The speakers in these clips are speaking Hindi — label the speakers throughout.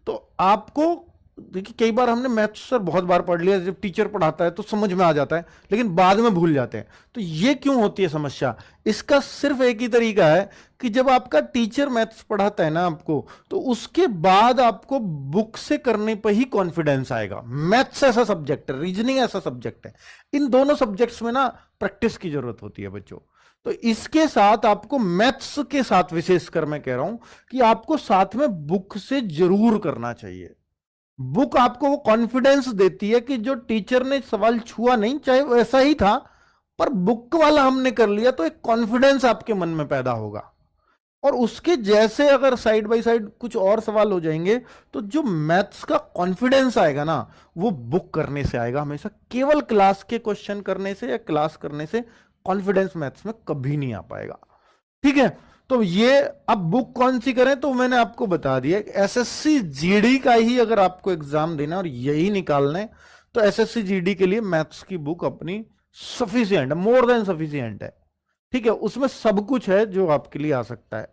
Speaker 1: तो आपको देखिए, कई बार हमने मैथ्स सर बहुत बार पढ़ लिया, जब टीचर पढ़ाता है तो समझ में आ जाता है, लेकिन बाद में भूल जाते हैं। तो ये क्यों होती है समस्या? इसका सिर्फ एक ही तरीका है कि जब आपका टीचर मैथ्स पढ़ाता है ना आपको, तो उसके बाद आपको बुक से करने पर ही कॉन्फिडेंस आएगा। मैथ्स ऐसा सब्जेक्ट है, रीजनिंग ऐसा सब्जेक्ट है, इन दोनों सब्जेक्ट्स में ना प्रैक्टिस की जरूरत होती है बच्चों। तो इसके साथ आपको मैथ्स के साथ विशेषकर मैं कह रहा हूं कि आपको साथ में बुक से जरूर करना चाहिए। बुक आपको वो कॉन्फिडेंस देती है कि जो टीचर ने सवाल छुआ नहीं, चाहे वैसा ही था, पर बुक वाला हमने कर लिया, तो एक कॉन्फिडेंस आपके मन में पैदा होगा। और उसके जैसे अगर साइड बाय साइड कुछ और सवाल हो जाएंगे, तो जो मैथ्स का कॉन्फिडेंस आएगा ना, वो बुक करने से आएगा हमेशा। केवल क्लास के क्वेश्चन करने से या क्लास करने से कॉन्फिडेंस मैथ्स में कभी नहीं आ पाएगा। ठीक है, तो ये अब बुक कौन सी करें, तो मैंने आपको बता दिया, एसएससी जीडी का ही अगर आपको एग्जाम देना और यही निकालना है, तो एसएससी जीडी के लिए मैथ्स की बुक अपनी सफिशिएंट, मोर देन सफिशिएंट है। ठीक है, उसमें सब कुछ है जो आपके लिए आ सकता है।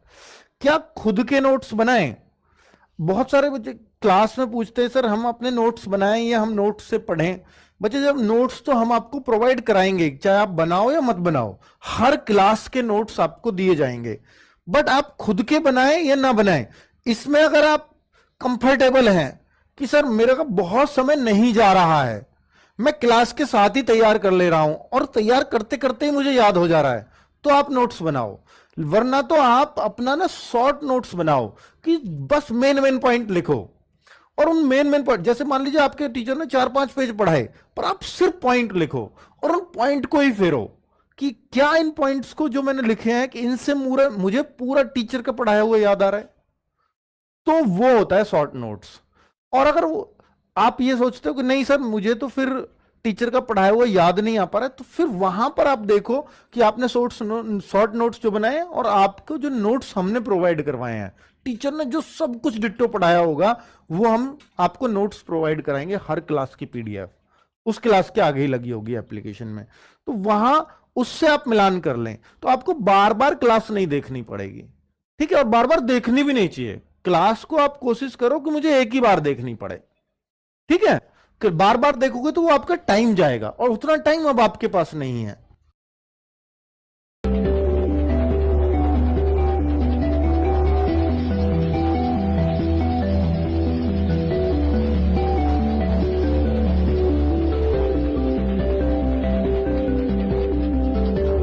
Speaker 1: क्या खुद के नोट्स बनाएं? बहुत सारे बच्चे क्लास में पूछते हैं, सर हम अपने नोट्स बनाएं या हम नोट्स से पढ़ें? बच्चे, जब नोट्स तो हम आपको प्रोवाइड कराएंगे, चाहे आप बनाओ या मत बनाओ, हर क्लास के नोट्स आपको दिए जाएंगे। बट आप खुद के बनाएं या ना बनाएं, इसमें अगर आप कंफर्टेबल हैं कि सर मेरे का बहुत समय नहीं जा रहा है, मैं क्लास के साथ ही तैयार कर ले रहा हूं और तैयार करते करते ही मुझे याद हो जा रहा है, तो आप नोट्स बनाओ। वरना तो आप अपना ना शॉर्ट नोट्स बनाओ कि बस मेन मेन पॉइंट लिखो। और उन मेन मेन पॉइंट, जैसे मान लीजिए आपके टीचर ने 4-5 पेज पढ़ाए, पर आप सिर्फ पॉइंट लिखो और उन पॉइंट को ही फेरो कि क्या इन पॉइंट्स को जो मैंने लिखे हैं कि इनसे मुझे पूरा टीचर का पढ़ाया हुआ याद आ रहा है, तो वो होता है शॉर्ट नोट्स। और अगर आप ये सोचते हो कि नहीं सर मुझे तो फिर टीचर का पढ़ाया हुआ याद नहीं आ पा रहा है, तो फिर वहां पर आप देखो कि आपने शॉर्ट नोट्स जो बनाए और आपको जो नोट्स हमने प्रोवाइड करवाए हैं, टीचर ने जो सब कुछ डिट्टो पढ़ाया होगा, वो हम आपको नोट्स प्रोवाइड कराएंगे, हर क्लास की पीडीएफ उस क्लास के आगे ही लगी होगी एप्लीकेशन में। तो वहां उससे आप मिलान कर लें, तो आपको बार बार क्लास नहीं देखनी पड़ेगी। ठीक है, और बार बार देखनी भी नहीं चाहिए क्लास को। आप कोशिश करो कि मुझे एक ही बार देखनी पड़े। ठीक है, कि बार बार देखोगे तो वो आपका टाइम जाएगा, और उतना टाइम अब आपके पास नहीं है।